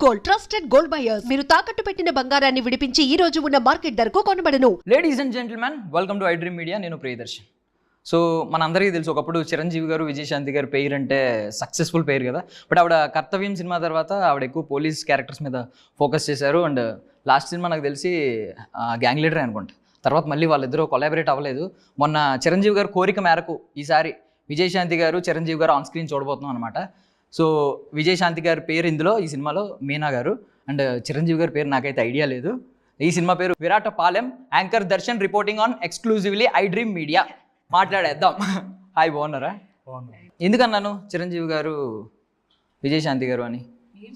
Gold, trusted gold buyers. మీరు తాకట్టు పెట్టిన బంగారాన్ని విడిపించి ఈ రోజు ఉన్న మార్కెట్ ధరకు కొనబడను. Ladies and gentlemen, welcome to iDream media. నేను ప్రియదర్శన్. సో మనందరికీ తెలుసు, ఒకప్పుడు చిరంజీవి గారు, విజయశాంతి గారు పేరు అంటే సక్సెస్ఫుల్ పేరు కదా. బట్ ఆవిడ కర్తవ్యం సినిమా తర్వాత ఆవిడ ఎక్కువ పోలీస్ క్యారెక్టర్స్ మీద ఫోకస్ చేశారు. అండ్ లాస్ట్ సినిమా నాకు తెలిసి గ్యాంగ్ లీడర్ అనుకుంటా. తర్వాత మళ్ళీ వాళ్ళిద్దరూ కొలాబరేట్ అవ్వలేదు. మొన్న చిరంజీవి గారు కోరిక మేరకు ఈసారి విజయశాంతి గారు, చిరంజీవి గారు ఆన్ స్క్రీన్ చూడబోతున్నాం అనమాట. సో విజయశాంతి గారి పేరు ఇందులో, ఈ సినిమాలో మీనా గారు. అండ్ చిరంజీవి గారి పేరు నాకైతే ఐడియా లేదు. ఈ సినిమా పేరు Virata Palem. Anchor Darshan reporting on exclusively iDream media. మాట్లాడేద్దాం. హాయ్, బాగున్నారా? ఎందుకన్నాను చిరంజీవి గారు, విజయశాంతి గారు అని?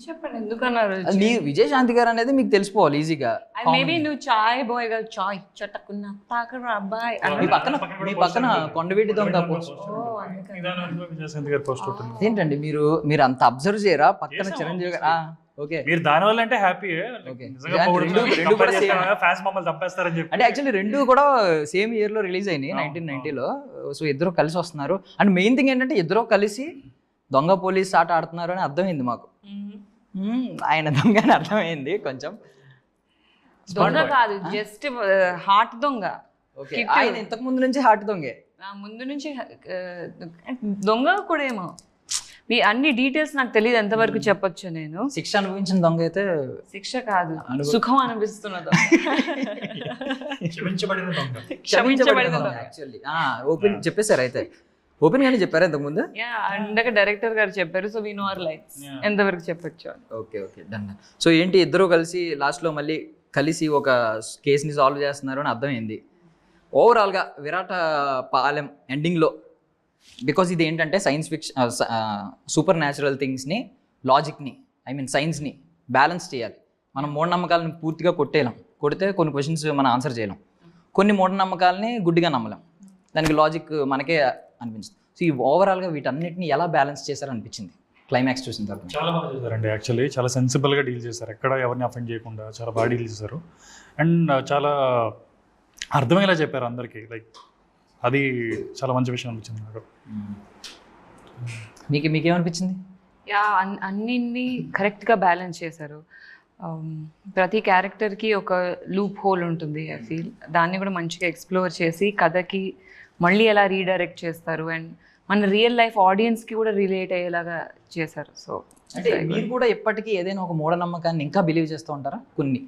చెప్పండి ఎందుకన్నారు. మీ విజయశాంతి గారు అనేది మీకు తెలిసిపోవాలి ఈజీగా. మేబీ నువ్వు చాయ్ బాయ్ గా చాయ్ చట్టకున్నా తాకరా అబ్బాయి. మీ పక్కన కొండవీటి దొంగ పోస్ట్ ఏంటండి? మీరు అంత అబ్జర్వ్ చేయరా? పక్కన చిరంజీవి గారు. ఓకే, మీరు దాని వల్ల అంటే హ్యాపీ. అంటే యాక్చువల్లీ రెండు కూడా సేమ్ ఇయర్ లో రిలీజ్ అయినాయి, 1990లో. సో ఇద్దరు కలిసి వస్తున్నారు. అండ్ మెయిన్ థింగ్ ఏంటంటే ఇద్దరు కలిసి దొంగ పోలీస్ ఆట ఆడుతున్నారు అని అర్థమైంది మాకు. ఆయన దొంగ అని అర్థమైంది కొంచెం. దొంగ కాదు, జస్ట్ హార్ట్ దొంగ. ఆయన ఇంతకు ముందు నుంచి హార్ట్ దొంగే. ముందు నుంచి దొంగ కూడా ఏమో. మీ అన్ని డీటెయిల్స్ నాకు తెలియదు ఎంతవరకు చెప్పొచ్చు. నేను శిక్ష అనుభవించిన దొంగ అయితే. శిక్ష కాదు, సుఖం అనిపిస్తున్న దొంగ. క్షమించబడిన దొంగ. యాక్చువల్లీ ఓపెన్ చెప్పేశారు అయితే. ఓపెన్ గానే చెప్పారా ఇంతకుముందు? ఇందాక డైరెక్టర్ గారు చెప్పారు. So we know our lines ఎంతవరకు చెప్పొచ్చు. Okay okay, done. సో ఏంటి, ఇద్దరు కలిసి లాస్ట్లో మళ్ళీ కలిసి ఒక కేసుని సాల్వ్ చేస్తున్నారు అని అర్థమైంది. ఓవరాల్గా విరాట పాలెం ఎండింగ్లో, బికాజ్ ఇది ఏంటంటే సైన్స్ ఫిక్షన్, సూపర్ న్యాచురల్ థింగ్స్ని, లాజిక్ని, సైన్స్ని బ్యాలెన్స్ చేయాలి. మనం మూఢనమ్మకాలను పూర్తిగా కొడితే కొన్ని క్వశ్చన్స్ మనం ఆన్సర్ చేయలేం. కొన్ని మూఢనమ్మకాలని గుడ్డిగా నమ్మలేం. దానికి లాజిక్ మనకే అనిపించింది. సో ఈ ఓవరాల్గా వీటన్నిటిని ఎలా బ్యాలెన్స్ చేశారనిపించింది క్లైమాక్స్ చూసిన తర్వాత? చాలా బాగా చేశారండి. యాక్చువల్లీ చాలా సెన్సిబుల్గా డీల్ చేశారు. ఎక్కడ ఎవరిని అఫెండ్ చేయకుండా చాలా బాగా డీల్ చేశారు. అండ్ చాలా అర్థమయ్యేలా చెప్పారు అందరికీ. లైక్ అది చాలా మంచి విషయం అనిపించింది నాకు. మీకేమనిపించింది? అన్నింటినీ కరెక్ట్గా బ్యాలెన్స్ చేశారు. ప్రతి క్యారెక్టర్కి ఒక లూప్ హోల్ ఉంటుంది. ఐ ఫీల్ దాన్ని కూడా మంచిగా ఎక్స్ప్లోర్ చేసి కథకి మళ్ళీ ఎలా రీడైరెక్ట్ చేస్తారు అండ్ మన రియల్ లైఫ్ ఆడియన్స్కి కూడా రిలేట్ అయ్యేలాగా చేశారు. సో అంటే మీరు కూడా ఎప్పటికీ ఏదైనా ఒక మూఢనమ్మకాన్ని ఇంకా బిలీవ్ చేస్తూ ఉంటారా? కొన్ని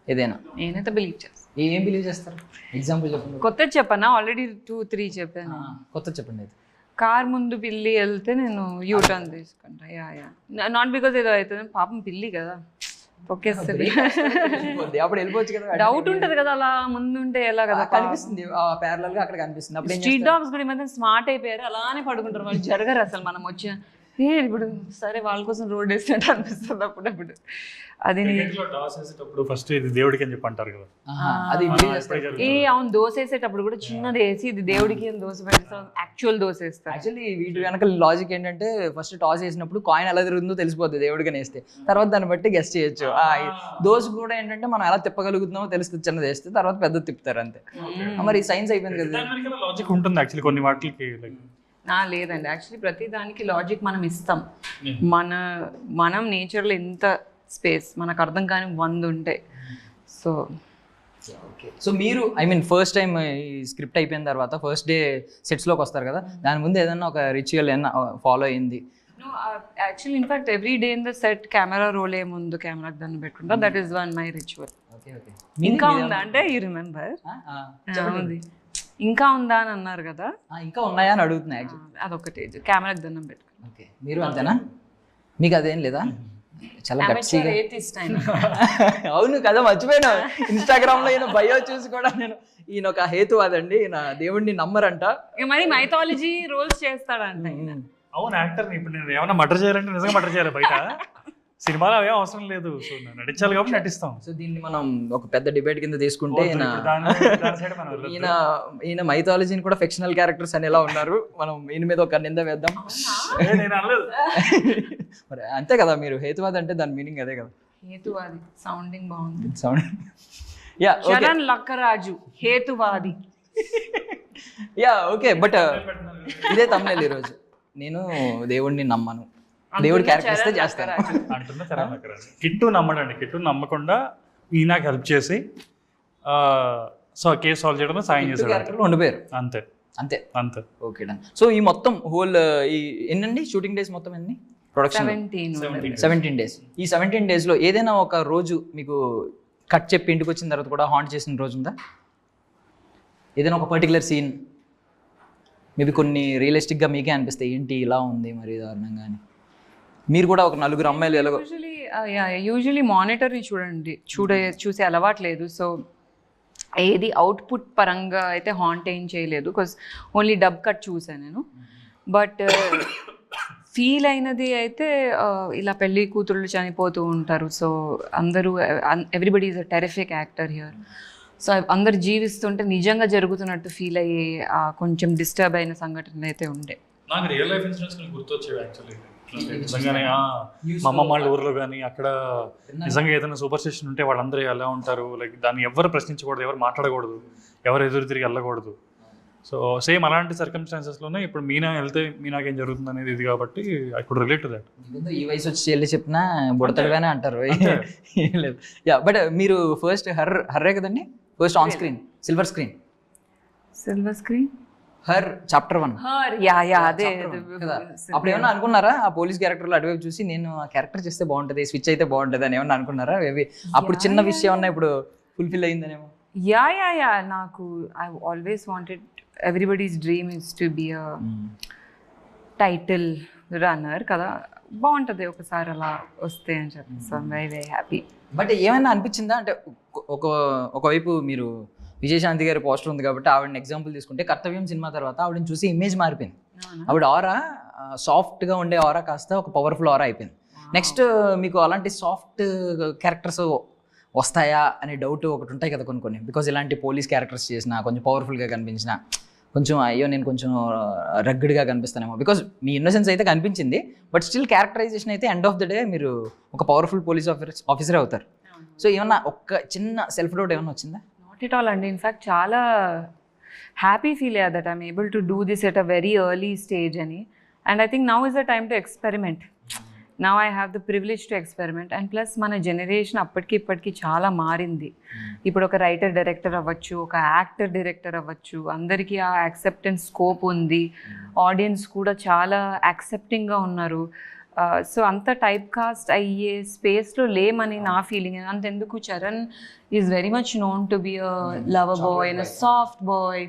ఏదైనా? నేనైతే బిలీవ్ చేస్తాను. ఏం బిలీవ్ చేస్తారు? ఎగ్జాంపుల్ చెప్పండి. కొత్తది చెప్పనా? ఆల్రెడీ 2-3 చెప్పాను. కొత్తది చెప్పండి అయితే. కార్ ముందు పిల్లి వెళ్తే నేను యూటర్న్ తీసుకుంటా. నాట్ బికాజ్ ఏదో అవుతుంది, పాపం పిల్లి కదా, తొక్కేస్తుంది. అప్పుడు వెళ్ళిపోవచ్చు కదా. డౌట్ ఉంటుంది కదా, అలా ముందు ఉంటే ఎలా కదా కనిపిస్తుంది, ప్యారలల్ గా అక్కడ కనిపిస్తుంది. అప్పుడు స్ట్రీట్ డాగ్స్ కూడా ఈ మధ్య స్మార్ట్ అయిపోయారు, అలానే పడుకుంటారు వాళ్ళు. జరగరు అసలు. మనం వచ్చి ఇప్పుడు సరే వాళ్ళ కోసం రోడ్ వేసినట్టు అనిపిస్తుంది అప్పుడప్పుడు. అది ఫస్ట్ ఇది దేవుడికి అని చెప్పి అంటారు కదా. అవును, దోశ వేసేటప్పుడు కూడా చిన్నది వేసి ఇది దేవుడికి అని దోశ పెడతాం, యాక్చువల్ దోశ వేస్తారు. యాక్చువల్లీ వీటి వెనక లాజిక్ ఏంటంటే ఫస్ట్ టాస్ వేసినప్పుడు కాయిన్ ఎలా తిరుగుతుందో తెలిసిపోతుంది దేవుడికి వేస్తే. తర్వాత దాన్ని బట్టి గెస్ట్ చేయొచ్చు. దోశ కూడా ఏంటంటే మనం ఎలా తిప్పగలుగుతున్నామో తెలుస్తుంది, చిన్నది వేస్తే తర్వాత పెద్ద తిప్పుతారు అంతే. మరి సైన్స్ అయిపోయింది కదా. లాజిక్ ఉంటుంది యాక్చువల్లీ కొన్ని వాటికి. లేదండి, యాక్చువల్లీ ప్రతి దానికి లాజిక్ మనం ఇస్తాం. మనం నేచర్లో ఎంత స్పేస్ మనకు అర్థం కాని 100 ఉంటాయి. So okay. సో మీరు ఫస్ట్ టైం ఈ స్క్రిప్ట్ అయిపోయిన తర్వాత ఫస్ట్ డే సెట్స్లోకి వస్తారు కదా, దాని ముందు ఏదన్నా ఒక రిచువల్ ఏమన్నా ఫాలో అయింది? Actually in fact every day in the set camera roll ముందు కెమెరాకి దాన్ని పెట్టుకుంటా. That is one my ritual. ఇంకా ఉందా అంటే యూ రిమెంబర్? ఉంది. ఇంకా ఉందా అని అన్నారు కదా. ఇంకా ఉన్నాయా అని అడుగుతున్నా. అదొకటి, కెమెరాకి దండం పెట్టుకుని. ఓకే, మీరు అంతేనా? మీకు అదేం లేదా? చాలా గట్టిగా. అవును కదా, మర్చిపోయాను. ఇన్స్టాగ్రామ్ లో ఈయన బయో చూసి కూడా నేను, ఈయన ఒక హేతువాదండి, ఈయన దేవుడిని నమ్మరంట, మరి మైథాలజీ రోల్స్ చేస్తాడంట. అవును, యాక్టర్. ఇప్పుడు నేను ఏమైనా మర్డర్ చేయాలంటే నిజంగా మర్డర్ చేయాలి, బయట సినిమాలో అవే అవసరం లేదు. సో నటించాలి కాబట్టి నటిస్తాం. సో దీన్ని మనం ఒక పెద్ద డిబేట్ కింద తీసుకుంటే, ఈయన మైథాలజీని కూడా ఫిక్షనల్ క్యారెక్టర్స్ అని ఎలా ఉన్నారు, మనం ఈయన మీద ఒక నింద వేద్దాం. మరి అంతే కదా, మీరు హేతువాది అంటే దాని మీనింగ్ అదే కదా. హేతువాది సౌండింగ్ బాగుంది. సౌండ్ చరణ్ లక్కరాజు హేతువాది. ఓకే. బట్ ఇదే తమ్ముళ్ళు ఈరోజు, నేను దేవుడిని నమ్మను, దేవుడు క్యారెక్టర్ ఇస్తే చేస్తారు. అంటున్నా తెలంగాణ కిట్టు నమ్మడండి, కిట్టు నమ్మకుండా ఈయనకి హెల్ప్ చేసి సో కేసు సాల్వ్ చేయడంలో సాయం చేశాడు. క్యారెక్టర్లో ఉండిపోయారు అంతే అంతే అంతే. Okay done. సో ఈ మొత్తం హోల్ ఈ ఎన్నండి షూటింగ్ డేస్ మొత్తం ఎన్ని ప్రొడక్షన్? 17 డేస్. ఈ 17 డేస్లో ఏదైనా ఒక రోజు మీకు కట్ చెప్పి ఇంటికి వచ్చిన తర్వాత కూడా హాంట్ చేసిన రోజు ఉందా? ఏదైనా ఒక పర్టికులర్ సీన్ మేబీ కొన్ని రియలిస్టిక్గా మీకే అనిపిస్తాయి, ఏంటి ఇలా ఉంది మరి దారుణంగా అని. మీరు కూడా ఒక 4 అమ్మాయిలు ఎలాగో యూజువలీ మానిటర్ని చూసే అలవాటు లేదు. సో ఏది అవుట్పుట్ పరంగా అయితే హాంట్ ఏం చేయలేదు, బికాస్ ఓన్లీ డబ్ కట్ చూసాను నేను. బట్ ఫీల్ అయినది అయితే ఇలా పెళ్లి కూతుళ్ళు చనిపోతూ ఉంటారు. సో అందరూ everybody is a terrific actor here. So అందరు జీవిస్తుంటే నిజంగా జరుగుతున్నట్టు ఫీల్ అయ్యే కొంచెం డిస్టర్బ్ అయిన సంఘటనలు అయితే ఉండే. నాకు రియల్ లైఫ్ ఇన్సిడెంట్స్ గుర్తొచ్చేవి యాక్చువల్లీ. నిజంగానే మా అమ్మమ్మ వాళ్ళ ఊర్లో కానీ అక్కడ నిజంగా ఏదైనా సూపర్ స్టిషన్ ఉంటే వాళ్ళందరూ ఎలా ఉంటారు, లైక్ దాన్ని ఎవరు ప్రశ్నించకూడదు, ఎవరు మాట్లాడకూడదు, ఎవరు ఎదురు తిరిగి వెళ్ళకూడదు. సో సేమ్ అలాంటి సర్కమ్స్టాన్సెస్లోనే ఇప్పుడు మీనా వెళ్తే మీనాకేం జరుగుతుంది అనేది ఇది కాబట్టి I could relate to that. ఈ వయసు వచ్చి వెళ్ళి చెప్పినా బుడతడుగానే అంటారు. లేదు యా. బట్ మీరు ఫస్ట్ హర్రే కదండి, first on screen silver screen her chapter 1 అదే కదా. అప్పుడు ఏమన్నా అనుకున్నారా ఆ పోలీస్ క్యారెక్టర్లో అటువైపు చూసి నేను ఆ క్యారెక్టర్ చేస్తే బాగుంటుంది, స్విచ్ అయితే బాగుంటుంది అని ఏమన్నా అనుకున్నారా? మేబీ అప్పుడు చిన్న విషయం అన్నా ఇప్పుడు ఫుల్ఫిల్ అయిందనేమో. యా నాకు I always wanted, everybody's dream is to be a title runner కదా, బాగుంటుంది ఒకసారి అలా వస్తే అని చెప్పి. So I'm very very happy. But ఏమైనా అనిపించిందా అంటే ఒకవైపు మీరు విజయశాంతి గారి పోస్టర్ ఉంది కాబట్టి ఆవిడని ఎగ్జాంపుల్ తీసుకుంటే కర్తవ్యం సినిమా తర్వాత ఆవిడని చూసి ఇమేజ్ మారిపోయింది. ఆవిడ ఆరా సాఫ్ట్గా ఉండే ఆరా కాస్త ఒక పవర్ఫుల్ ఆరా అయిపోయింది. నెక్స్ట్ మీకు అలాంటి సాఫ్ట్ క్యారెక్టర్స్ వస్తాయా అనే డౌట్ ఒకటి ఉంటాయి కదా కొన్ని. బికాజ్ ఇలాంటి పోలీస్ క్యారెక్టర్స్ చేసినా కొంచెం పవర్ఫుల్గా కనిపించినా కొంచెం అయ్యో నేను కొంచెం రగ్గిడ్గా కనిపిస్తానేమో. బికాజ్ మీ ఇన్నోసెన్స్ అయితే కనిపించింది, బట్ స్టిల్ క్యారెక్టరైజేషన్ అయితే ఎండ్ ఆఫ్ ద డే మీరు ఒక పవర్ఫుల్ పోలీస్ ఆఫీసర్ అవుతారు. సో ఏమన్నా ఒక్క చిన్న సెల్ఫ్ డౌట్ ఏమన్నా వచ్చిందా? నాట్ ఎట్ ఆల్ అండి. ఇన్ఫ్యాక్ట్ చాలా హ్యాపీ ఫీల్ అయ్యా that I'm able to do this at a very early stage అని. And I think now is the time to experiment. Now I have the privilege to experiment. And plus మన generation అప్పటికి ఇప్పటికీ చాలా మారింది. ఇప్పుడు ఒక writer director అవ్వచ్చు, ఒక యాక్టర్ డైరెక్టర్ అవ్వచ్చు, అందరికీ ఆ యాక్సెప్టెన్స్ స్కోప్ ఉంది. ఆడియన్స్ కూడా చాలా యాక్సెప్టింగ్గా ఉన్నారు. సో అంత టైప్ కాస్ట్ అయ్యే స్పేస్లో లేమని నా ఫీలింగ్. అంతెందుకు Charan is very much known to be a lover boy and a soft boy.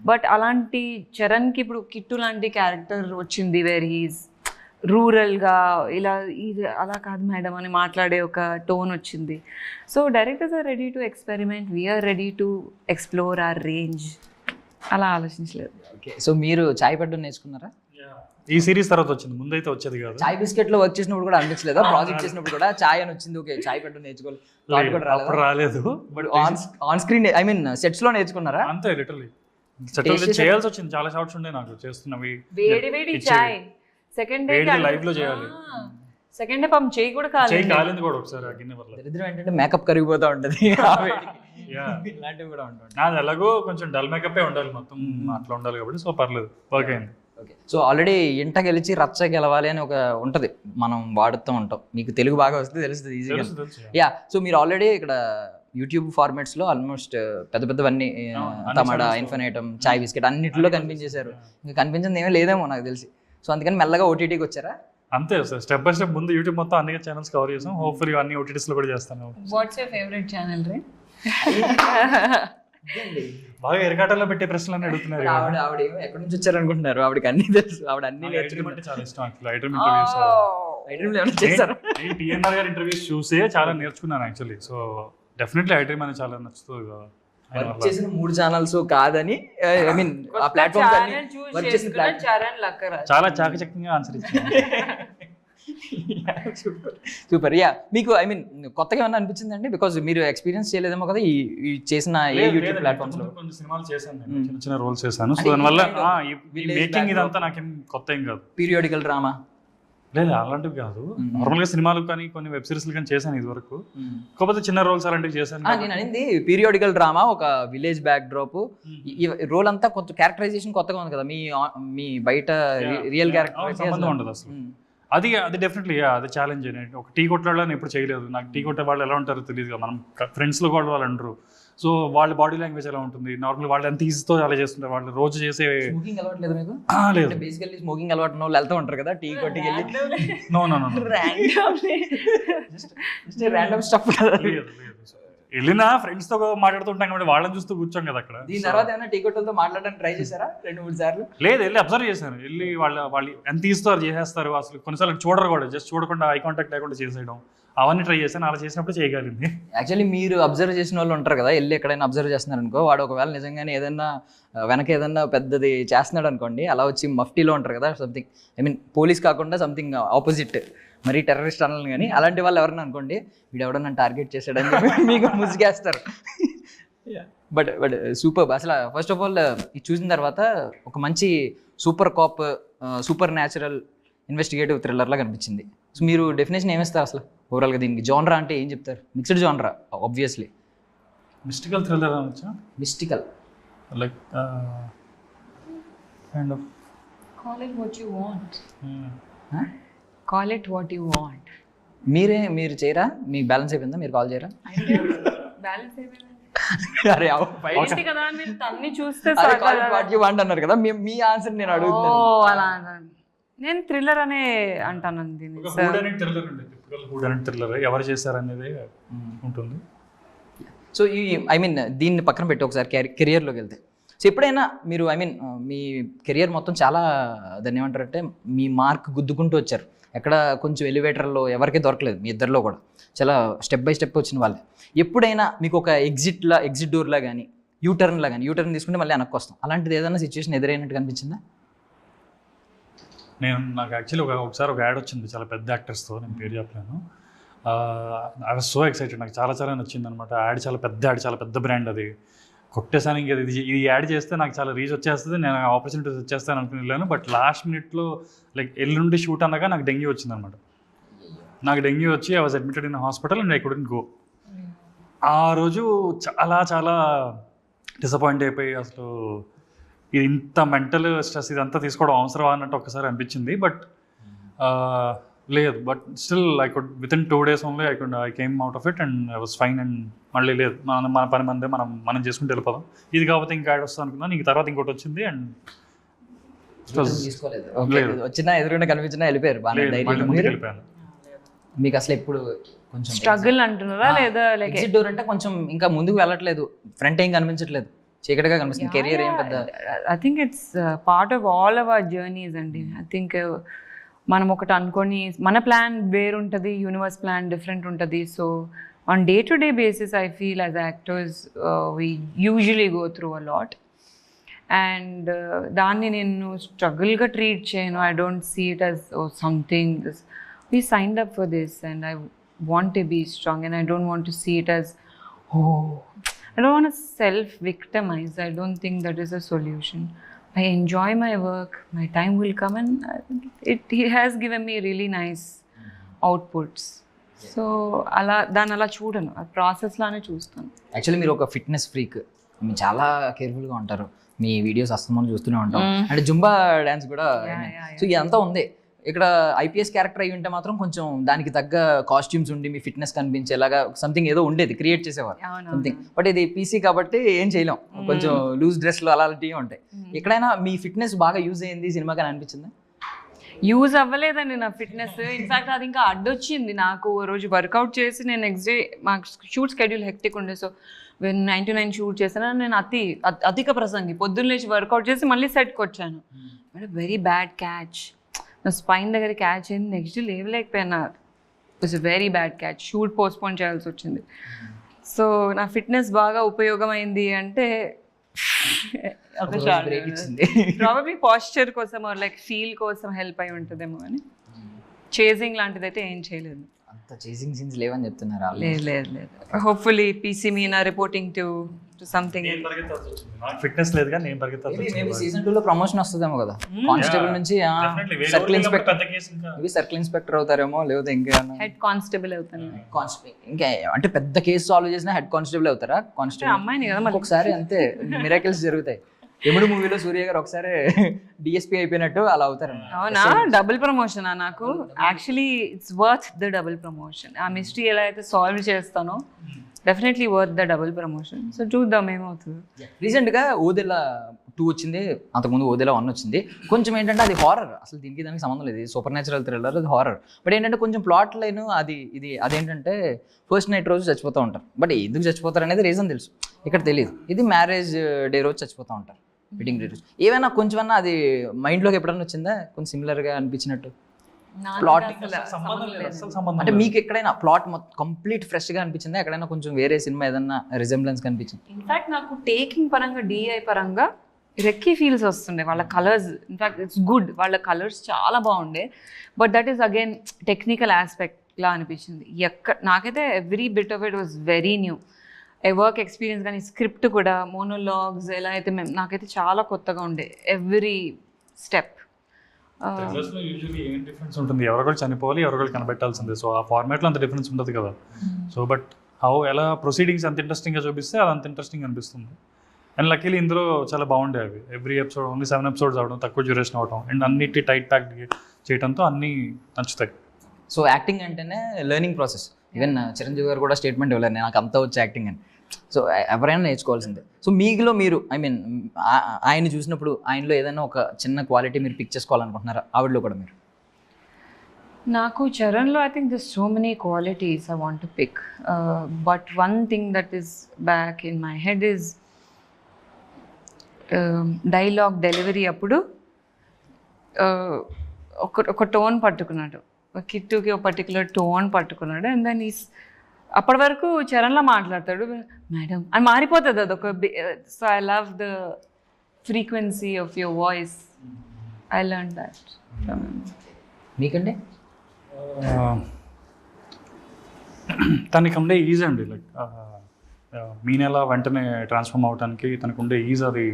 But అలాంటి చరణ్కి ఇప్పుడు కిట్టు లాంటి క్యారెక్టర్ వచ్చింది వేర్ హీస్ రూరల్గా ఇలా ఇది అలా కాదు మేడం అని మాట్లాడే ఒక టోన్ వచ్చింది. So directors are ready to experiment, we're ready to explore our range. అలా ఆలోచించలేదు. ఓకే. సో మీరు చాయ్ పెట్టడం నేర్చుకున్నారా? ఈ సిరీస్ తర్వాత వచ్చింది, ముందైతే వచ్చేది కాదు. చాయ్ బిస్కెట్లో వర్క్ చేసినప్పుడు కూడా అనిపించలేదా? ప్రాజెక్ట్ చేసినప్పుడు కూడా చాయ్ అని వచ్చింది, ఓకే చాయ్ పెట్టడం నేర్చుకోవాలి రాలేదు. But on screen I mean సెట్స్లో నేర్చుకున్నారా? అంతే లిటరల్లీ సెటిల్ చేయాల్సి వచ్చింది. చాలా షార్ట్స్ ఉండే నాకు చేస్తున్నవి. వేడి చాయ్ సెకండ్ డే లైవ్ లో చేయాలి. సెకండ్ డే పాపం చేయి కూడా కాలింది కూడా ఒకసారి ఆ గిన్నె వల్ల. దరిద్రం ఏంటంటే మేకప్ కరిగిపోతూ ఉంటుంది. ఇలాంటివి కూడా ఉంటుంది. నాది ఎలాగో కొంచెం డల్ మేకప్ ఉండాలి, మొత్తం అట్లా ఉండాలి కాబట్టి సో పర్లేదు, వర్క్ అయింది. ఓకే. సో ఆల్రెడీ ఇంట గెలిచి రచ్చ గెలవాలి అని ఒక ఉంటుంది, మనం వాడుతూ ఉంటాం. మీకు తెలుగు బాగా వస్తే తెలుస్తుంది ఈజీగా. యా. సో మీరు ఆల్రెడీ ఇక్కడ యూట్యూబ్ ఫార్మాట్స్లో ఆల్మోస్ట్ పెద్దవన్నీ టమాటా, ఇన్ఫినిటమ్, చాయ్ బిస్కెట్ అన్నింటిలో కనిపించేశారు. ఇంకా కనిపించింది ఏమీ లేదేమో నాకు తెలిసి. సో అందుకని మెల్లగా ఓటీటీకి వచ్చారా? అంతే సార్, స్టెప్ బై స్టెప్. ముందు యూట్యూబ్ మొత్తం అన్ని ఛానల్స్ కవర్ చేసాం, హోప్ఫుల్లీ అన్ని ఓటీటీస్లో కూడా చేస్తాను. వాట్స్ యువర్ ఫేవరెట్ ఛానల్ రే? బాగా ఎరకాటంలో పెట్టే ప్రశ్నలు అడుగుతున్నారు. ఆవిడ ఎక్కడి నుంచి వచ్చారు అనుకుంటున్నారు? ఆవిడకి అన్ని తెలుసు, ఆవిడ అన్ని నేర్చుకుంటే చాలా ఇష్టం. టీఎన్ఆర్ గారి ఇంటర్వ్యూస్ చూసే చాలా నేర్చుకున్నాను యాక్చువల్లీ. సో డెఫినెట్లీ ఐడ్రీమ్ అని చాలా నచ్చుతుంది. వర్క్ చేసిన 3 ఛానల్స్ కాదని ఐ మీన్ ఆ ప్లాట్ఫామ్స్ అన్ని వర్క్ చేసిన ప్లాట్ఫామ్ చాలా చాకచక్యంగా ఆన్సర్ ఇచ్చాను. సూపర్. యా. మీకు ఐ మీన్ కొత్తగా ఏమన్నా అనిపించిందండి? బికాజ్ మీరు ఎక్స్పీరియన్స్ చేయలేదేమో కదా ఈ చేసిన ఏ యూట్యూబ్ ప్లాట్ఫామ్స్ లో. కొన్ని సినిమాలు చేశాను, చిన్న చిన్న రోల్స్ చేశాను. సో దానివల్ల మేకింగ్ ఇదంతా నాకేం కొత్త ఏం కాదు. పీరియాడికల్ డ్రామా లేదు అలాంటివి కాదు, నార్మల్గా సినిమాలు కానీ కొన్ని వెబ్ సిరీస్లు కానీ చేశాను ఇది వరకు. కాకపోతే చిన్న రోల్స్ అలాంటివి చేశాను. నేను అనింది పీరియాడికల్ డ్రామా, ఒక విలేజ్ బ్యాక్ డ్రాప్, ఈ రోల్ అంతా కొత్త క్యారెక్టరైజేషన్ కొత్తగా ఉంది కదా. మీ బయట రియల్ క్యారెక్టర్ సంబంధం ఉండదు అసలు. అది డెఫినెట్లీ అది ఛాలెంజ్ అనేది. ఒక టీ కొట్టాలో నేను ఎప్పుడు చేయలేదు. నాకు టీ కొట్టే వాళ్ళు ఎలా ఉంటారో తెలియదు కదా, మనం ఫ్రెండ్స్లో కూడా వాళ్ళు అంటారు. సో వాళ్ళ బాడీ లాంగ్వేజ్ ఎలా ఉంటుంది, నార్మల్ వాళ్ళు ఎంత ఈజీతో అలా చేస్తుంటారు, వాళ్ళు రోజు చేసే స్మోకింగ్ అలవాటు లేదు మీకు? లేదు. బేసికల్లీ స్మోకింగ్ అలవాటు ఉన్న వాళ్ళు వెళ్తూ ఉంటారు కదా టీ కొట్టుకి వెళ్ళి. నో ర్యాండమ్ స్టఫ్ వెళ్ళినా ఫ్రెండ్స్తో మాట్లాడుతుంటాం కాబట్టి వాళ్ళని చూస్తూ కూర్చోం కదా అక్కడ. దీని తర్వాత ఏమైనా టీ కొట్టలతో మాట్లాడడానికి ట్రై చేశారా 2-3 సార్లు? లేదు, వెళ్ళి అబ్జర్వ్ చేశాను. వెళ్ళి వాళ్ళు ఎంత ఈజీతో చేసేస్తారు, అసలు కొన్నిసార్లు చూడరు కూడా, జస్ట్ చూడకుండా ఐ కాంటాక్ట్ లేకుండా చేసేయడం, అవన్నీ ట్రై చేశాను. అలా చేసినప్పుడు చేయగలిగింది. యాక్చువల్లీ మీరు అబ్జర్వ్ చేసిన వాళ్ళు ఉంటారు కదా, వెళ్ళి ఎక్కడైనా అబ్జర్వ్ చేస్తున్నారు అనుకో, వాడు ఒకవేళ నిజంగానే ఏదైనా వెనక ఏదన్నా పెద్దది చేస్తున్నాడు అనుకోండి, అలా వచ్చి మఫ్టీలో ఉంటారు కదా సంథింగ్, ఐ మీన్ పోలీస్ కాకుండా సంథింగ్ ఆపోజిట్, మరి టెర్రరిస్ట్ అనాలి కానీ అలాంటి వాళ్ళు ఎవరన్నా అనుకోండి, వీడు ఎవడో నన్ను టార్గెట్ చేశాడని మీకు ముసిగేస్తారు. But super. అసలు ఫస్ట్ ఆఫ్ ఆల్ ఇది చూసిన తర్వాత ఒక మంచి super cop, super natural investigative థ్రిల్లర్లా కనిపించింది. సో మీరు డెఫినేషన్ ఏమిస్తారు అసలు ఓవరాల్గా దీనికి? జానరా అంటే ఏం చెప్తారు? మిక్స్డ్ జానరా ఆబ్వియస్లీ. మిస్టికల్ థ్రిల్లర్ అనొచ్చా? Mystical like kind of Call it what you want. Call it what you want. మీరు చేయరా? మీకు బ్యాలెన్స్ అయిపోయిందా? మీరు కాల్ చేయరా? బ్యాలెన్స్ అయిపోయింది అరే కదా, మీరు అన్ని చూస్తే అన్నారు కదా, మీ ఆన్సర్ నేను అడుగుతాను. అలా నేను థ్రిల్లర్ అనే అంటాను దీన్ని. థ్రిల్లర్ ఎవరు చేశారనేది ఉంటుంది. సో ఈ ఐ మీన్ దీన్ని పక్కన పెట్టి ఒకసారి కెరియర్లోకి వెళ్తే, సో ఎప్పుడైనా మీరు ఐ మీన్ మీ కెరియర్ మొత్తం చాలా దాన్ని ఏమంటారంటే మీ మార్క్ గుద్దుకుంటూ వచ్చారు, ఎక్కడ కొంచెం ఎలివేటర్లో ఎవరికీ దొరకలేదు, మీ ఇద్దరిలో కూడా చాలా స్టెప్ బై స్టెప్ వచ్చిన వాళ్ళే. ఎప్పుడైనా మీకు ఒక ఎగ్జిట్ డోర్లా కానీ యూటర్న్లా కానీ, యూటర్న్ తీసుకుంటే మళ్ళీ వెనక్కి వస్తాం, అలాంటిది ఏదైనా సిచ్యువేషన్ ఎదురైనట్టు కనిపించిందా? నాకు యాక్చువల్లీ ఒకసారి ఒక యాడ్ వచ్చింది చాలా పెద్ద యాక్టర్స్తో, నేను పేరు చెప్పలేను. ఐ వాజ్ సో ఎక్సైటెడ్, నాకు చాలా నచ్చింది అనమాట. యాడ్ చాలా పెద్ద బ్రాండ్, అది కొట్టేసాను. ఇంకా ఇది యాడ్ చేస్తే నాకు చాలా రీచ్ వచ్చేస్తుంది, నేను ఆపర్చునిటీస్ వచ్చేస్తాను అనుకుని వెళ్ళాను. బట్ లాస్ట్ మినిట్లో లైక్ ఎల్లుండి షూట్ అన్నాక నాకు డెంగ్యూ వచ్చింది అనమాట. నాకు డెంగ్యూ వచ్చి I was admitted in hospital and I couldn't go. ఆ రోజు చాలా డిసప్పాయింట్ అయిపోయి, అసలు ఇది ఇంత మెంటల్ స్ట్రెస్ ఇదంతా తీసుకోవడం అవసరం అన్నట్టు ఒకసారి అనిపించింది. బట్ లేదు, but still I could within 2 days only I came out of it and I was fine. And మళ్ళీ లేదు, మన పని మందే, మనం చేసుకుంటూ వెళ్ళిపోదాం. ఇది కాకపోతే ఇంకా యాడ్ వస్తుంది అనుకున్నాను, ఇంక తర్వాత ఇంకోటి వచ్చింది అండ్ వచ్చినా ఎదురుగా కనిపించినా వెళ్ళిపోయారు. వెళ్ళిపోయాను. మీకు అసలు ఎప్పుడు కొంచెం స్ట్రగుల్ అంటున్నారా లేదా? లైక్ ఎగ్జిట్ డోర్ అంటే కొంచెం ఇంకా ముందుకు వెళ్ళట్లేదు, ఫ్రంట్ ఏం కనిపించట్లేదు, చీకటిగా కనిపిస్తుంది, కెరియర్ ఏం పెద్ద. I think it's part of all our journeys అండి. ఐ థింక్ మనం ఒకటి అనుకొని మన ప్లాన్ వేరు ఉంటుంది, యూనివర్స్ ప్లాన్ డిఫరెంట్ ఉంటుంది. సో ఆన్ డే-to-day basis I feel as actors we usually go through a lot, and దాన్ని నేను స్ట్రగుల్గా ట్రీట్ చేయను. I don't see it as something this we signed up for this and I want to be strong, and I don't want to see it as I don't want to self-victimize. I don't think that is a solution. I enjoy my work, my time will come, and it has given me really nice outputs. So దాన్ని అలా చూడను, ఆ ప్రాసెస్లానే చూస్తాను. Actually మీరు ఒక fitness freak, మీరు చాలా కేర్ఫుల్గా ఉంటారు, మీ వీడియోస్ వస్తామని చూస్తూనే ఉంటాం, అంటే జుంబా డ్యాన్స్ కూడా. సో ఇదంతా ఉంది. ఇక్కడ ఐపీఎస్ క్యారెక్టర్ అయ్యి ఉంటే మాత్రం కొంచెం దానికి తగ్గ కాస్ట్యూమ్స్ ఉండి మీ ఫిట్నెస్ కనిపించేలాగా సంథింగ్ ఏదో ఉండేది, క్రియేట్ చేసేవారు సంథింగ్. బట్ ఇది పీసీ కాబట్టి ఏం చేయలేం, కొంచెం లూజ్ డ్రెస్లు అలాంటివి ఉంటాయి. ఎక్కడైనా మీ ఫిట్నెస్ బాగా యూజ్ అయ్యింది సినిమాకి అనిపించిందా? యూజ్ అవ్వలేదండి నా ఫిట్నెస్. ఇన్ఫాక్ట్ అది ఇంకా అడ్డొచ్చింది నాకు. రోజు వర్కౌట్ చేసి నేను నెక్స్ట్ డే మాకు షూట్ స్కెడ్యూల్ హెక్టిక్ ఉండే, సో 99 షూట్ చేశాను. నేను అధిక ప్రసంగి పొద్దున్న లేచి వర్కౌట్ చేసి మళ్ళీ సెట్కి వచ్చాను. వెరీ బ్యాడ్ క్యాచ్, నా స్పైన్ దగ్గర క్యాచ్ అయింది. నెక్స్ట్ డే లేవలేకపోయాను. It's very bad catch, shoot postpone చేయాల్సి వచ్చింది. సో నా ఫిట్నెస్ బాగా ఉపయోగమైంది అంటే ప్రాబబ్లీ పాస్చర్ కోసం లైక్ ఫీల్ కోసం హెల్ప్ అయి ఉంటుందేమో అని. చేజింగ్ లాంటిది అయితే ఏం చేయలేదు. అంత చేజింగ్ సీన్స్ లేవని చెప్తున్నారా? లేదు. Hopefully PC Meena reporting to something. Fitness లేదు కానీ నేను పరిగెత్తాను. సీజన్ 2 లో ప్రమోషన్ వస్తుందేమో కదా, కానిస్టేబుల్ నుంచి సర్కిల్ ఇన్స్పెక్టర్. ఇవి సర్కిల్ ఇన్స్పెక్టర్ అవుతారేమో, లేకపోతే ఇంకా హెడ్ కానిస్టేబుల్ అవుతాను. ఇంకా అంటే పెద్ద కేసు సాల్వ్ చేసినా హెడ్ కానిస్టేబుల్ అవుతారా? కానిస్టేబుల్ అమ్మాయిని కదా, ఒకసారి అంతే మిరాకిల్స్ జరుగుతాయి. ఎముడు మూవీలో సూర్య గారు ఒకసారి డిఎస్పీ అయిపోయినట్టు అలా అవుతారండి. అవునా, డబుల్ ప్రమోషనా నాకు? Actually it's worth the double promotion. ఆ మిస్టరీ ఎలా అయితే సాల్వ్ చేస్తానో definitely worth the double promotion. So చూద్దాం ఏమవుతుంది. రీసెంట్గా ఓదెలా 2 వచ్చింది, అంతకుముందు ఓదెలా 1 వచ్చింది. కొంచెం ఏంటంటే అది హారర్, అసలు దీనికి దానికి సంబంధం లేదు, సూపర్ న్యాచురల్ థ్రిల్లర్, అది హారర్. బట్ ఏంటంటే కొంచెం ప్లాట్ లైన్ అదేంటంటే ఫస్ట్ నైట్ రోజు చచ్చిపోతూ ఉంటారు. బట్ ఎందుకు చచ్చిపోతారు అనేది రీజన్ తెలుసు, ఇక్కడ తెలియదు. ఇది మ్యారేజ్ డే రోజు చచ్చిపోతూ ఉంటారు, వెడ్డింగ్ డే రోజు. ఏమైనా కొంచెమన్నా అది మైండ్లోకి ఎప్పుడన్నా వచ్చిందా, కొంచెం సిమిలర్గా అనిపించినట్టు ప్లాట్? అంటే మీకు ఎక్కడైనా ప్లాట్ మొత్తం కంప్లీట్ ఫ్రెష్గా అనిపించిందా, ఎక్కడైనా కొంచెం వేరే సినిమా ఏదన్నా రిజెంబ్లెన్స్ కనిపించింది? ఇన్ఫాక్ట్ నాకు టేకింగ్ పరంగా డిఐ పరంగా రెక్కీ ఫీల్స్ వస్తుండే, వాళ్ళ కలర్స్ ఇన్ఫాక్ట్ ఇట్స్ గుడ్, వాళ్ళ కలర్స్ చాలా బాగుండే. But that is again technical ఆస్పెక్ట్లా అనిపించింది. నాకైతే every bit of it was very new. Work experience కానీ స్క్రిప్ట్ కూడా, మోనోలాగ్స్ ఎలా అయితే నాకైతే చాలా కొత్తగా ఉండే ఎవ్రీ స్టెప్. యూజువల్లీ ఏం డిఫరెన్స్ ఉంటుంది, ఎవరొకరు చనిపోవాలి, ఎవరొకరు కనబెట్టాల్సిందే. సో ఆ ఫార్మాట్లో అంత డిఫరెన్స్ ఉండదు కదా. సో బట్ ఎలా ప్రొసీడింగ్స్ అంత ఇంట్రెస్టింగ్గా చూపిస్తే అది అంత ఇంట్రెస్టింగ్ అనిపిస్తుంది. అండ్ లక్కీలీ ఇందులో చాలా బాగుండే అవి. ఎవ్రీ ఎపిసోడ్ ఓన్లీ 7 ఎపిసోడ్స్ అవడం, తక్కువ డ్యూరేషన్ అవడం, అండ్ అన్నిటి టైట్ ప్యాక్ చేయడంతో అన్నీ నచ్చుతాయి. సో యాక్టింగ్ అంటేనే లెర్నింగ్ ప్రాసెస్. ఈవెన్ చిరంజీవి గారు కూడా స్టేట్మెంట్ ఇవ్వలేరు, నాకు అంతా వచ్చి యాక్టింగ్ అని. సో ఎవరైనా నేర్చుకోవాల్సిందే. సో మీలో మీరు ఆయన చూసినప్పుడు ఆయనలో ఏదైనా ఒక చిన్న క్వాలిటీ మీరు పిక్ చేసుకోవాలనుకుంటున్నారా, ఆవిడలో కూడా మీరు? నాకు చరణ్లో I think this so many qualities I want to pick. But one thing that is back in my head is dialogue delivery అప్పుడు ఒక టోన్ పట్టుకున్నాడు, కిట్టుకి ఒక పర్టికులర్ టోన్ పట్టుకున్నాడు. అండ్ దెన్ అప్పటి వరకు చరణ్లో మాట్లాడతాడు, మేడం అని మారిపోతుంది అదొక. So I love the frequency of your voice. I learn that. మీకంటే తనకు ఉండే ఈజ్ అండి, లైక్ మీనెలా వెంటనే ట్రాన్స్ఫార్మ్ అవడానికి తనకు ఉండే ఈజ్ అది.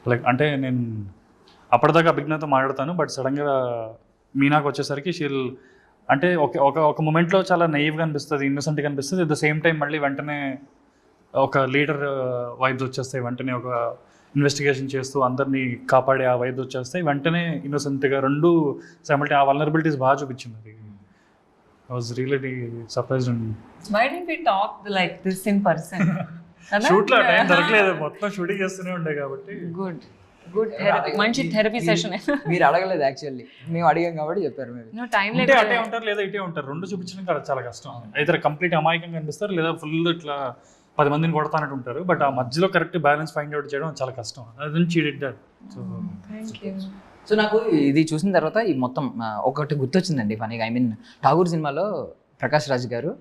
లైక్ అంటే నేను అప్పటిదాకా అభిజ్ఞతో మాట్లాడతాను, బట్ సడన్గా మీనాకు వచ్చేసరికి షీల్ అంటే ఒక మూమెంట్లో చాలా నైవ్గా అనిపిస్తుంది, ఇన్నోసెంట్గా అనిపిస్తుంది. అట్ ద సేమ్ టైం మళ్ళీ వెంటనే ఒక లీడర్ వైబ్స్ వచ్చేస్తాయి, వెంటనే ఒక ఇన్వెస్టిగేషన్ చేస్తూ అందరినీ కాపాడే ఆ వైబ్స్ వచ్చేస్తాయి, వెంటనే ఇన్నోసెంట్గా రెండు సైమల్టేనియస్ ఆ వల్నరబిలిటీస్ బాగా చూపించింది. అది I was really surprised. Why didn't we talk like this in person? షూట్లో టైం దొరకలేదు, మొత్తం షూటింగ్ చేస్తూనే ఉండే కాబట్టి. గుడ్ థెరపీ, మంచి థెరపీ సెషన్. మీరు అడగలేదు యాక్చువల్లీ, మేము అడిగాం కాబట్టి చెప్పారు. మీరు టైం అంటే అటే ఉంటారు లేదా ఇటే ఉంటారు, రెండు చూపించడం చాలా కష్టం. అయితే కంప్లీట్ అమాయకంగా అనిపిస్తారు, లేదా ఫుల్ ఇట్లా 10 మందిని కొడతానట్టు ఉంటారు. బట్ ఆ మధ్యలో కరెక్ట్ బ్యాలెన్స్ ఫైండ్ అవుట్ చేయడం చాలా కష్టం. అది చీడెడ్ దట్. సో నాకు ఇది చూసిన తర్వాత ఈ మొత్తం ఒకటి గుర్తొచ్చిందండి ఫనీగా. ఠాగూర్ సినిమాలో ప్రకాష్ రాజ్ గారు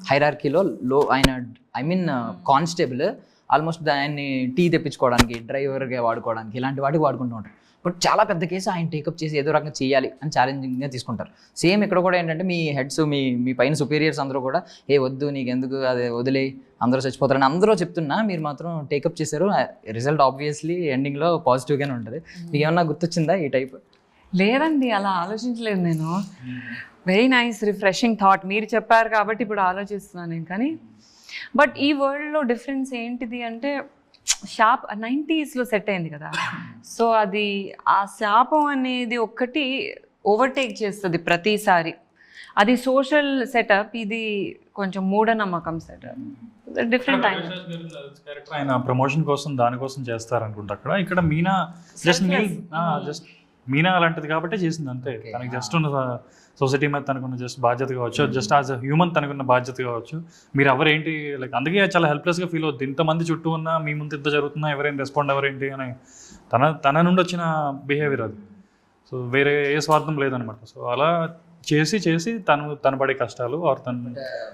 హైరార్కీలో ఆయన కానిస్టేబుల్ ఆల్మోస్ట్ ఆయన్ని టీ తెప్పించుకోవడానికి, డ్రైవర్గా వాడుకోవడానికి, ఇలాంటి వాటికి వాడుకుంటూ ఉంటారు. బట్ చాలా పెద్ద కేసు ఆయన టేకప్ చేసి ఏదో రకంగా చేయాలి అని ఛాలెంజింగ్గా తీసుకుంటారు. సేమ్ ఇక్కడ కూడా ఏంటంటే మీ హెడ్స్, మీ పైన సుపీరియర్స్ అందరూ కూడా వద్దు నీకెందుకు అదే వదిలే అందరూ చచ్చిపోతారని అందరూ చెప్తున్నా మీరు మాత్రం టేకప్ చేశారు. రిజల్ట్ ఆబ్వియస్లీ ఎండింగ్లో పాజిటివ్గానే ఉంటుంది. మీకు ఏమన్నా గుర్తొచ్చిందా ఈ టైప్? లేదండి, అలా ఆలోచించలేదు నేను. Very nice refreshing thought. మీరు చెప్పారు కాబట్టి ఇప్పుడు ఆలోచిస్తున్నాను నేను. కానీ బట్ ఈ వరల్డ్లో డిఫరెన్స్ ఏంటిది అంటే శాప్ 90s సెట్ అయింది కదా. సో అది ఆ శాపం అనేది ఒక్కటి ఓవర్టేక్ చేస్తుంది ప్రతిసారి. అది సోషల్ సెటప్, ఇది కొంచెం మూఢనమ్మకం సెటప్. డిఫరెంట్ ఆయన ప్రమోషన్ కోసం దానికోసం చేస్తారనుకుంటా. ఇక్కడ మీనా జస్ట్ మీనా అలాంటిది కాబట్టి చేసింది అంతే. తనకి జస్ట్ ఉన్న సొసైటీ మీద తనకున్న జస్ట్ బాధ్యత కావచ్చు, జస్ట్ యాజ్ అ హ్యూమన్ తనకున్న బాధ్యత కావచ్చు. మీరు ఎవరేంటి లైక్ అందుకే చాలా హెల్ప్లెస్గా ఫీల్ అవుతుంది. ఇంతమంది చుట్టూ ఉన్నా మీ ముందు ఇంత జరుగుతున్నా ఎవరైనా రెస్పాండ్ ఎవరేంటి అని తన నుండి వచ్చిన బిహేవియర్ అది. సో వేరే ఏ స్వార్థం లేదనమాట. సో అలా చేసి తను పడే కష్టాలు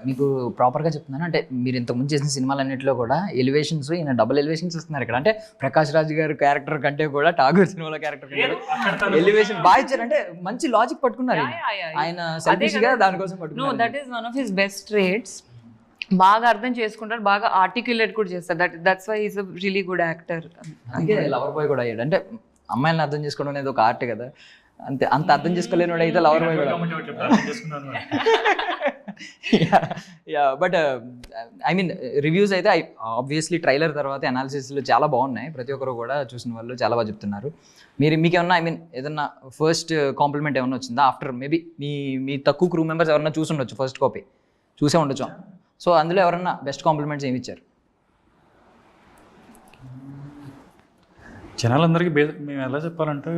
మీకు ప్రాపర్గా చెప్తున్నాను. అంటే మీరు ఇంతకుముందు చేసిన సినిమాలన్నింటిలో కూడా ఎలివేషన్స్, ఈయన డబుల్ ఎలివేషన్స్ ఇస్తున్నారు ఇక్కడ. అంటే ప్రకాష్ రాజ్ గారు క్యారెక్టర్ కంటే కూడా ఠాగూర్ సినిమాలో క్యారెక్టర్ ఎలివేషన్ బాగా ఇచ్చారు. అంటే మంచి లాజిక్ పట్టుకున్నారు ఆయన, సెల్ఫిష్గా దానికోసం పట్టుకున్నారు. That is one of his best traits. బాగా అర్థం చేసుకుంటారు, బాగా ఆర్టిక్యులేట్ కూడా చేస్తారు. That's why is a really good actor. అందుకే లవర్ బాయ్ కూడా అయ్యాడు. అంటే అమ్మాయిలను అర్థం చేసుకోవడం అనేది ఒక ఆర్ట్ కదా. అంత అర్థం చేసుకోలేని వాడు అయితే లవర్ బాయ్ కూడా. బట్ ఐ మీన్ రివ్యూస్ అయితే ఆబ్వియస్లీ ట్రైలర్ తర్వాత అనాలిసిస్లు చాలా బాగున్నాయి, ప్రతి ఒక్కరు కూడా చూసిన వాళ్ళు చాలా బాగా చెప్తున్నారు. మీకు ఏమన్నా ఐ మీన్ ఏదన్నా ఫస్ట్ కాంప్లిమెంట్ ఏమన్నా వచ్చిందా ఆఫ్టర్ మేబీ మీ తక్కువ క్రూ మెంబర్స్ ఎవరన్నా చూసి ఉండొచ్చు, ఫస్ట్ కాపీ చూసే ఉండొచ్చు. సో అందులో ఎవరన్నా బెస్ట్ కాంప్లిమెంట్స్ ఏమి ఇచ్చారు? జనాలందరికీ మేము ఎలా చెప్పాలంటే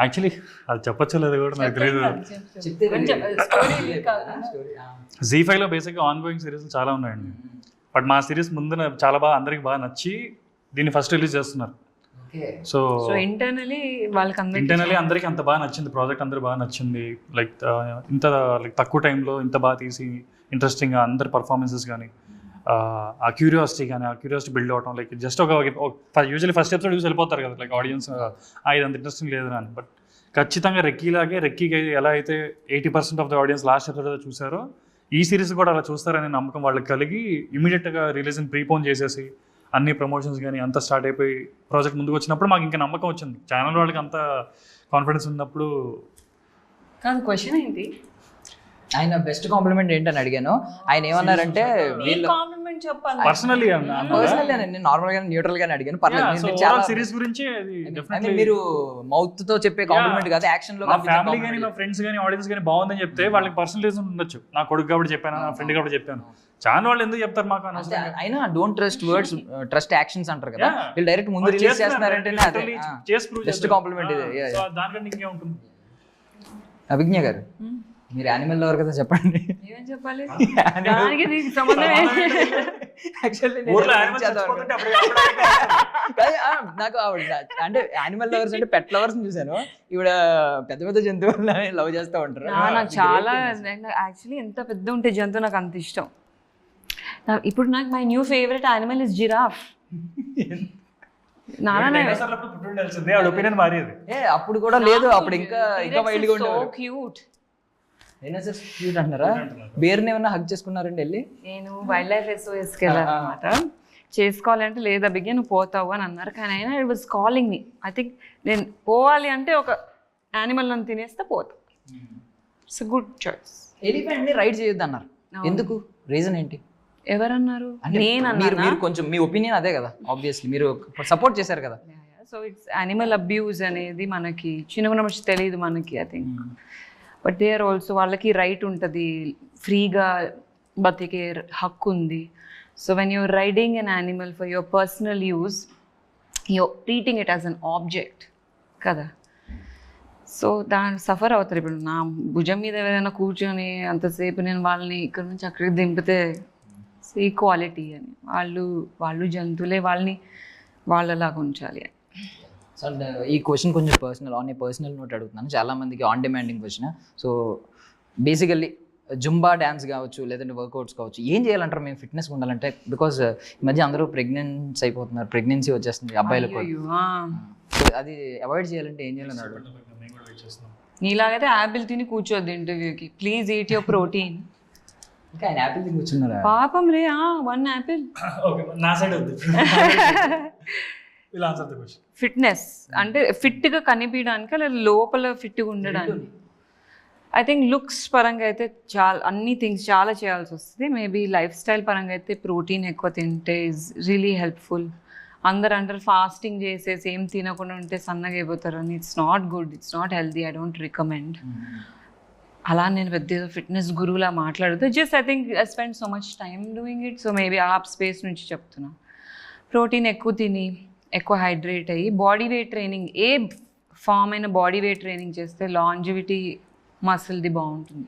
యాక్చువల్లీ అది చెప్పచ్చో లేదు కూడా నాకు తెలియదు. Z5లో బేసిక్గా ఆన్ గోయింగ్ సిరీస్లు చాలా ఉన్నాయండి, బట్ మా సిరీస్ ముందు చాలా బాగా అందరికి బాగా నచ్చి దీన్ని ఫస్ట్ రిలీజ్ చేస్తున్నారు. సో ఇంటర్నల్లీ అందరికీ అంత బాగా నచ్చింది ప్రాజెక్ట్, అందరూ బాగా నచ్చింది. లైక్ ఇంత లైక్ తక్కువ టైంలో ఇంత బాగా తీసి ఇంట్రెస్టింగ్గా అందరి పర్ఫార్మెన్సెస్ కానీ ఆ క్యూరియాసిటీ బిల్డ్ అవటం, లైక్ జస్ట్ ఒక యూజువల్లీ ఫస్ట్ ఎపిసోడ్ చూసి వెళ్ళిపోతారు కదా లైక్ ఆడియన్స్, ఇది అంత ఇంట్రెస్టింగ్ లేదు అని. బట్ ఖచ్చితంగా రెక్కీకి ఎలా అయితే 80% of the audience last episode చూసారో ఈ సిరీస్ కూడా అలా చూస్తారనే నమ్మకం వాళ్ళకి కలిగి ఇమీడియట్గా రిలీజ్ని ప్రీపోన్ చేసేసి అన్ని ప్రమోషన్స్ కానీ అంతా స్టార్ట్ అయిపోయి ప్రాజెక్ట్ ముందుకు వచ్చినప్పుడు మాకు ఇంకా నమ్మకం వచ్చింది. ఛానల్ వాళ్ళకి అంత కాన్ఫిడెన్స్ ఉన్నప్పుడు. కాదు, క్వశ్చన్ ఏంటి? ఆయన బెస్ట్ కాంప్లిమెంట్ ఏంటని అడిగాను. ఆయన ఏమన్నారంటే పర్సనల్లీ నేను నార్మల్ గా న్యూట్రల్ గానే అడిగాను, పర్లేదు సిరీస్ గురించి మీరు మౌత్ తో చెప్పే కాంప్లిమెంట్ కాదు, యాక్షన్ లో. ఫ్యామిలీ కానీ మా ఫ్రెండ్స్ కానీ ఆడియన్స్ కానీ బాగుందని చెప్తే వాళ్ళకి పర్సనల్ రీజన్ ఉండొచ్చు. నా కొడుకు కాబట్టి చెప్పాను, నా ఫ్రెండ్ కాబట్టి చెప్పాను. ఛానల్ వాళ్ళు ఎందుకు చెప్తారు మాకు? అయినా don't trust words, trust actions అంటారు కదా, వీళ్ళు డైరెక్ట్ ముందు రిలీజ్ చేస్తున్నారంటే బెస్ట్ కాంప్లిమెంట్ ఇది. దానికంటే ఇంకే ఉంటుంది. అభిజ్ఞ గారు, మీరు యానిమల్ లవర్ కదా, చెప్పండి. నాకు అంటే యానిమల్ లవర్స్ అంటే పెట్ లవర్స్ చూసాను, ఇవిడ పెద్ద పెద్ద జంతువులని లవ్ చేస్తూ ఉంటారు. నాకు చాలా యాక్చువల్లీ ఎంత పెద్ద ఉంటే జంతువు నాకు అంత ఇష్టం. ఇప్పుడు నాకు my new favourite animal is giraffe. అప్పుడు కూడా లేదు, అప్పుడు ఇంకా వైల్డ్ గా ఉండేవారు. క్యూట్. క్యూట్ అంటారా? బేర్ని ఏమన్నా హగ్ చేసుకున్నారండి వెళ్ళి? నేను వైల్డ్ లైఫ్ SOSకి వెళ్ళాను అనమాట. చేసుకోవాలంటే లేదా బిగ్గా నువ్వు పోతావు అని అన్నారు, కానీ అయినా it was calling me. I think నేను పోవాలి అంటే ఒక యానిమల్ నన్ను తినేస్తే పోతా. It's good choice. ఎలిఫెంట్ ని రైడ్ చేయొద్దు అన్నారు, ఎందుకు? రీజన్ ఏంటి? ఎవరన్నారు? మీరు కొంచెం మీ ఒపీనియన్ అదే కదా, ఆబ్వియస్లీ మీరు సపోర్ట్ చేశారు కదా. సో ఇట్స్ యానిమల్ అబ్యూజ్ అనేది మనకి చిన్నగా తెలియదు మనకి, I think. But they are also, వాళ్ళకి రైట్ ఉంటుంది, ఫ్రీగా బతికే హక్కు ఉంది. So when you're riding an animal for your personal use, you're treating it as an object కదా. సో దాన్ని సఫర్ అవుతారు. ఇప్పుడు నా భుజం మీద ఎవరైనా కూర్చొని అంతసేపు నేను వాళ్ళని ఇక్కడ నుంచి అక్కడికి దింపితే ఈక్వాలిటీ అని, వాళ్ళు జంతువులే, వాళ్ళని వాళ్ళలాగా ఉంచాలి. సో ఈ క్వశ్చన్ కొంచెం పర్సనల్ నోట్ అడుగుతున్నాను, చాలా మందికి on demanding question. So basically Zumba dance కావచ్చు, లేదంటే వర్కౌట్స్ కావచ్చు, ఏం చేయాలంటారు మేము ఫిట్నెస్గా ఉండాలంటే? బికాస్ ఈ మధ్య అందరూ ప్రెగ్నెన్సీ అయిపోతున్నారు, ప్రెగ్నెన్సీ వచ్చేస్తుంది అబ్బాయిలకు. అది అవాయిడ్ చేయాలంటే ఏం చేయాలన్నాడు? నీలాగైతే యాపిల్ తిని కూర్చోద్దు ఇంటర్వ్యూకి, ప్లీజ్ ఈట్ యువర్ ప్రోటీన్. ఇంకా ఆయన యాపిల్ తిని కూర్చున్నారా? పాపం రే, 1 యాపిల్. నా సైడ్ వద్దు. ఫిట్నెస్ అంటే ఫిట్గా కనిపించడానికి, లేదా లోపల ఫిట్గా ఉండడానికి. ఐ థింక్ లుక్స్ పరంగా అయితే అన్ని థింగ్స్ చాలా చేయాల్సి వస్తుంది. మేబీ లైఫ్ స్టైల్ పరంగా అయితే ప్రోటీన్ ఎక్కువ తింటే ఈజ్ రియలీ హెల్ప్ఫుల్. అందరు అంటారు ఫాస్టింగ్ చేసేసి ఏం తినకుండా ఉంటే సన్నగా అయిపోతారు అని. It's not good, it's not healthy, I don't recommend. అలా నేను పెద్ద ఫిట్నెస్ గురువులా మాట్లాడదు, just I think I spend so much time doing it. So maybe ఆ స్పేస్ నుంచి చెప్తున్నా. ప్రోటీన్ ఎక్కువ తిని, ఎక్కువ హైడ్రేట్ అయ్యి, బాడీ వెయిట్ ట్రైనింగ్, ఏ ఫామ్ అయిన బాడీ వెయిట్ ట్రైనింగ్ చేస్తే లాంజివిటీ మసిల్ది బాగుంటుంది.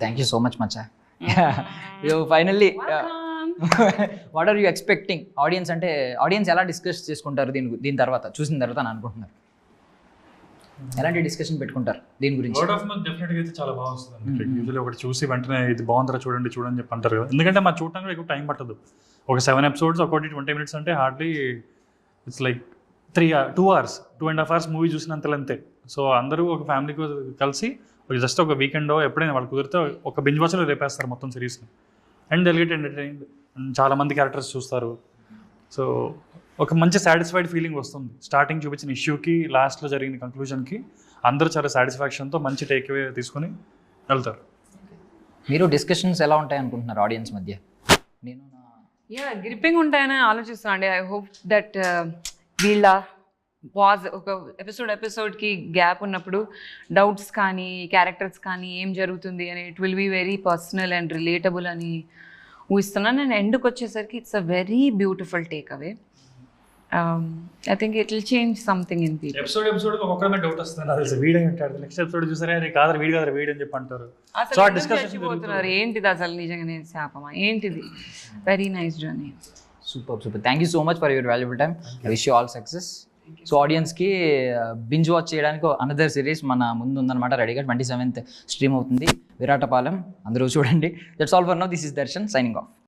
థ్యాంక్ యూ సో మచ్ మచ్చా. Finally what are you expecting? Audience ఎలా డిస్కస్ చేసుకుంటారు దీని తర్వాత, చూసిన తర్వాత అని అనుకుంటున్నారు? ఎలాంటి డిస్కషన్ పెట్టుకుంటారు దీని గురించి? వర్డ్ ఆఫ్ మౌత్ డెఫినెట్గా అయితే చాలా బాగా వస్తుంది. యూజువల్లీ ఒకటి చూసి వెంటనే ఇది బాగుంటారా చూడండి చెప్పి అంటారు కదా. ఎందుకంటే మా చూడటానికి ఎక్కువ టైం పట్టదు. ఒక 7 episodes ఒకటి 20 minutes అంటే hardly it's like 2 hours 2.5 hours movie చూసినంతలో అంతే. సో అందరూ ఒక ఫ్యామిలీకి కలిసి జస్ట్ ఒక వీకెండో ఎప్పుడైనా వాళ్ళు కుదిరితే ఒక బింజ్ వాచ్లో రేపేస్తారు మొత్తం సిరీస్ని. And they'll get entertained. చాలా మంది క్యారెక్టర్స్ చూస్తారు. సో ఒక మంచి సాటిస్ఫైడ్ ఫీలింగ్ వస్తుంది. స్టార్టింగ్ చూపించిన ఇష్యూకి లాస్ట్లో జరిగిన కంక్లూజన్కి అందరూ చాలా సాటిస్ఫాక్షన్తో మంచి టేక్ అవే తీసుకొని వెళ్తారు. మీరు డిస్కషన్స్ ఎలా ఉంటాయి అనుకుంటున్నారు ఆడియన్స్ మధ్య? నేను గ్రిప్పింగ్ ఉంటాయని ఆలోచిస్తున్నాను అండి. ఐ హోప్ దట్ వీళ్ళ పాజ్ ఒక ఎపిసోడ్కి గ్యాప్ ఉన్నప్పుడు డౌట్స్ కానీ క్యారెక్టర్స్ కానీ ఏం జరుగుతుంది అని it will be very personal and relatable అని ఊహిస్తున్నాను. నేను ఎండ్కి వచ్చేసరికి it's a very beautiful take away. I think it will change something in people. Episode ఒక్కొక్కరి డౌట్ వస్తుంది. నాకు తెలిసి వీడియో ఉంటాడు, నెక్స్ట్ ఎపిసోడ్ చూసారే అరే కాదు వీడియో కాదు వీడియో అని చెప్పి అంటారు. సో ఆ డిస్కషన్ పోతున్నారు ఏంటిది అసలు నిజంగానే శాపమా ఏంటిది. Very nice journey. Super. Thank you so much for your valuable time. I wish you all success. So ఆడియన్స్కి బింజ్ వాచ్ చేయడానికి అనదర్ సిరీస్ మన ముందు ఉందన్నమాట రెడీగా. 27th స్ట్రీమ్ అవుతుంది, విరాటపాలెం. అందరూ చూడండి. That's all for now. This is Darshan signing off.